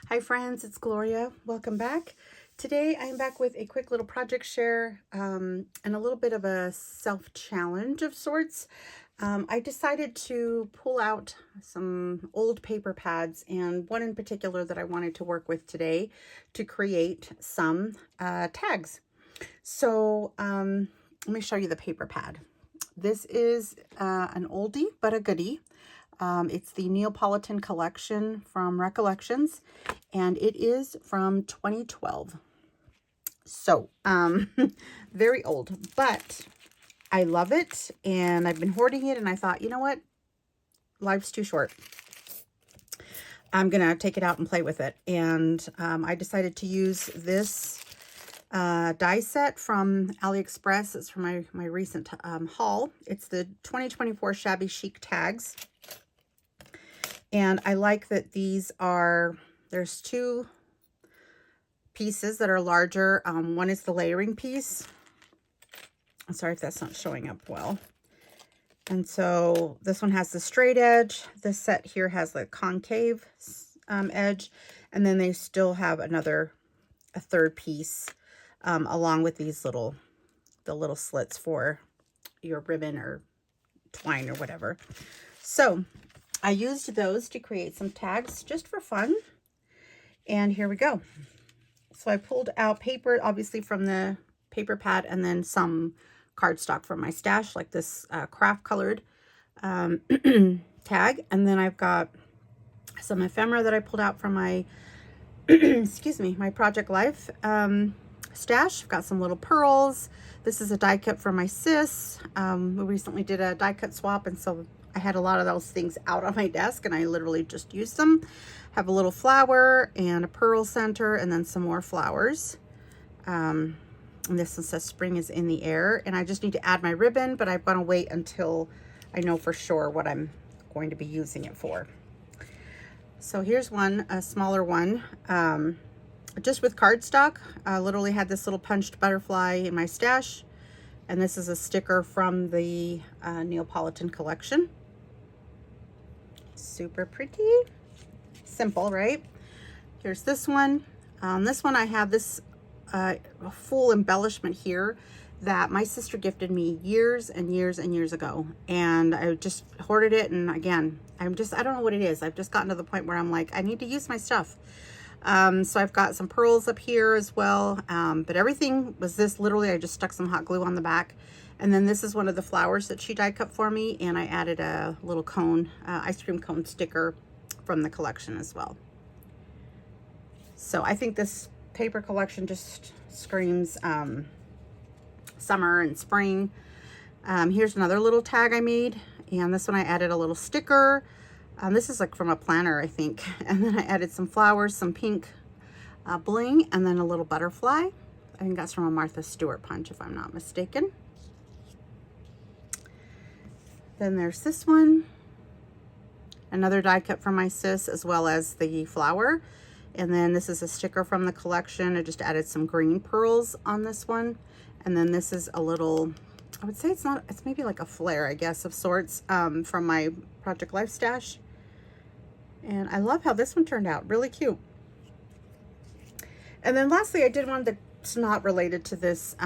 Hi friends, it's Gloria. Welcome back. Today I'm back with a quick little project share and a little bit of a self-challenge of sorts. I decided to pull out some old paper pads and one in particular that I wanted to work with today to create some tags. So let me show you the paper pad. This is an oldie but a goodie. It's the Neapolitan collection from Recollections, and it is from 2012. So, very old, but I love it, and I've been hoarding it, and I thought, you know what? Life's too short. I'm going to take it out and play with it. And I decided to use this die set from AliExpress. It's from my recent haul. It's the 2024 Shabby Chic tags. And I like that these are, there's two pieces that are larger. One is the layering piece. I'm sorry if that's not showing up well. And so this one has the straight edge. This set here has the concave edge. And then they still have a third piece along with these the little slits for your ribbon or twine or whatever. So I used those to create some tags just for fun. And here we go. So I pulled out paper, obviously from the paper pad, and then some cardstock from my stash, like this craft colored tag. And then I've got some ephemera that I pulled out from my, excuse me, my Project Life stash. I've got some little pearls. This is a die cut from my sis. We recently did a die cut swap, and so I had a lot of those things out on my desk and I literally just used them. Have a little flower and a pearl center and then some more flowers. And this one says spring is in the air, and I just need to add my ribbon, but I'm going to wait until I know for sure what I'm going to be using it for. So here's one, a smaller one, just with cardstock. I literally had this little punched butterfly in my stash, and this is a sticker from the Neapolitan collection. Super pretty. Simple, right? Here's this one. This one I have this full embellishment here that my sister gifted me years and years and years ago. And I just hoarded it. And again, I don't know what it is. I've just gotten to the point where I'm like, I need to use my stuff. So I've got some pearls up here as well. But everything was this. Literally, I just stuck some hot glue on the back. And then this is one of the flowers that she die cut for me. And I added a little cone, ice cream cone sticker from the collection as well. So I think this paper collection just screams summer and spring. Here's another little tag I made. And this one I added a little sticker. This is like from a planner, I think. And then I added some flowers, some pink bling, and then a little butterfly. I think that's from a Martha Stewart punch, if I'm not mistaken. Then there's this one. Another die cut from my sis, as well as the flower. And then this is a sticker from the collection. I just added some green pearls on this one. And then this is a little, I would say it's maybe like a flare, I guess, of sorts, from my Project Life stash. And I love how this one turned out, really cute. And then lastly, I did one that's not related to this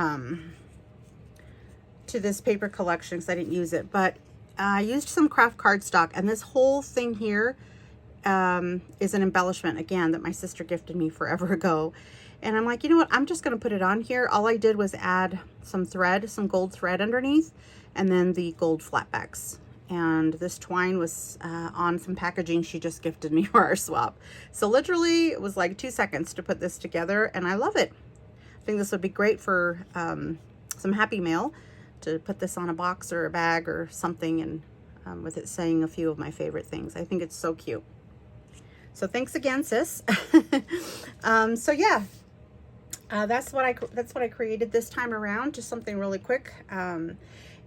paper collection because I didn't use it, but I used some craft cardstock, and this whole thing here is an embellishment, again, that my sister gifted me forever ago. And I'm like, you know what? I'm just going to put it on here. All I did was add some thread, some gold thread underneath, and then the gold flatbacks. And this twine was on some packaging she just gifted me for our swap. So literally, it was like 2 seconds to put this together, and I love it. I think this would be great for some Happy Mail, to put this on a box or a bag or something, and with it saying a few of my favorite things. I think it's so cute. So thanks again, sis. So yeah, that's what I created this time around. Just something really quick. And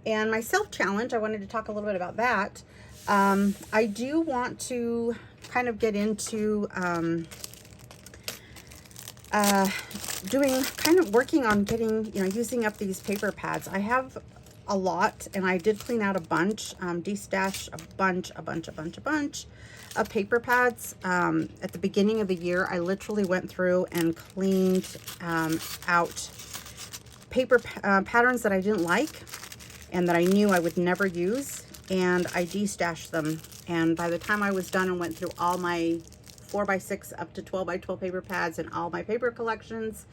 my self-challenge, I wanted to talk a little bit about that. I do want to kind of get into working on getting, using up these paper pads. I have a lot, and I did clean out a bunch, de-stash a bunch of paper pads. At the beginning of the year, I literally went through and cleaned out paper patterns that I didn't like and that I knew I would never use, and I de-stashed them. And by the time I was done and went through all my 4x6 up to 12x12 paper pads and all my paper collections,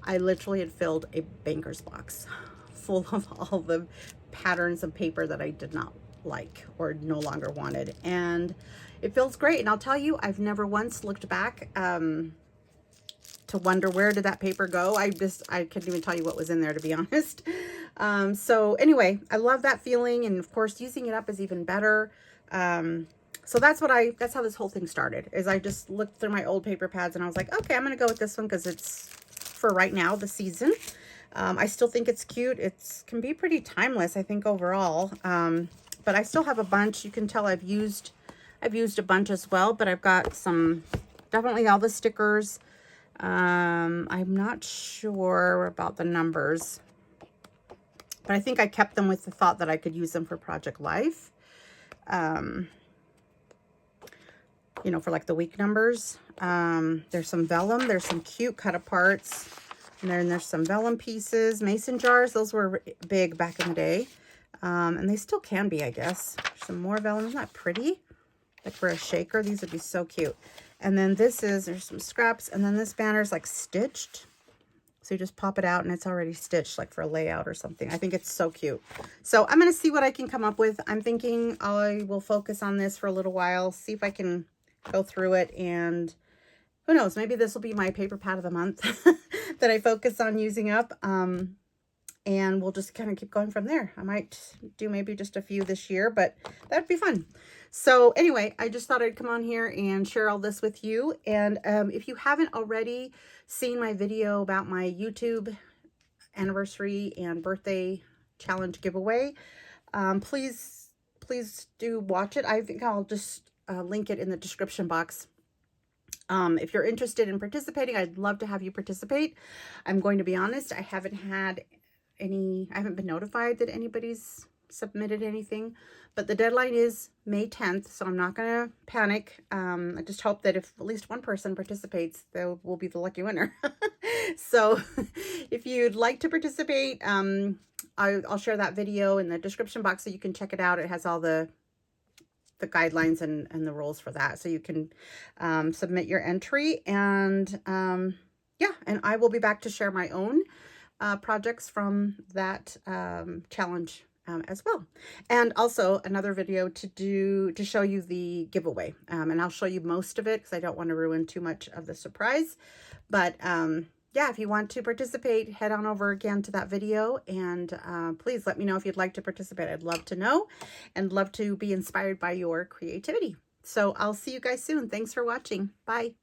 I literally had filled a banker's box full of all the patterns of paper that I did not like or no longer wanted. And it feels great. And I'll tell you, I've never once looked back to wonder where did that paper go. I couldn't even tell you what was in there, to be honest. So anyway, I love that feeling. And of course, using it up is even better. So that's how this whole thing started, is I just looked through my old paper pads and I was like, okay, I'm going to go with this one because it's for right now, the season. I still think it's cute. It can be pretty timeless, I think, overall. But I still have a bunch. You can tell I've used a bunch as well, but I've got definitely all the stickers. I'm not sure about the numbers, but I think I kept them with the thought that I could use them for Project Life. You know, for like the week numbers. There's some vellum. There's some cute cut aparts. And then there's some vellum pieces. Mason jars. Those were big back in the day. And they still can be, I guess. Some more vellum. Isn't that pretty? Like for a shaker. These would be so cute. And then there's some scraps. And then this banner is like stitched. So you just pop it out and it's already stitched, like for a layout or something. I think it's so cute. So I'm going to see what I can come up with. I'm thinking I will focus on this for a little while. See if I can go through it, and who knows, maybe this will be my paper pad of the month that I focus on using up. And we'll just kind of keep going from there. I might do maybe just a few this year, but that'd be fun. So anyway, I just thought I'd come on here and share all this with you. And if you haven't already seen my video about my YouTube anniversary and birthday challenge giveaway, please do watch it. I think I'll just link it in the description box. If you're interested in participating, I'd love to have you participate. I'm going to be honest, I haven't been notified that anybody's submitted anything, but the deadline is May 10th, so I'm not going to panic. I just hope that if at least one person participates, they will be the lucky winner. So if you'd like to participate, I'll share that video in the description box so you can check it out. It has all the guidelines and the rules for that, so you can submit your entry. And yeah, and I will be back to share my own projects from that challenge as well, and also another video to show you the giveaway, and I'll show you most of it because I don't want to ruin too much of the surprise. But yeah, if you want to participate, head on over again to that video, and please let me know if you'd like to participate. I'd love to know and love to be inspired by your creativity. So I'll see you guys soon. Thanks for watching. Bye.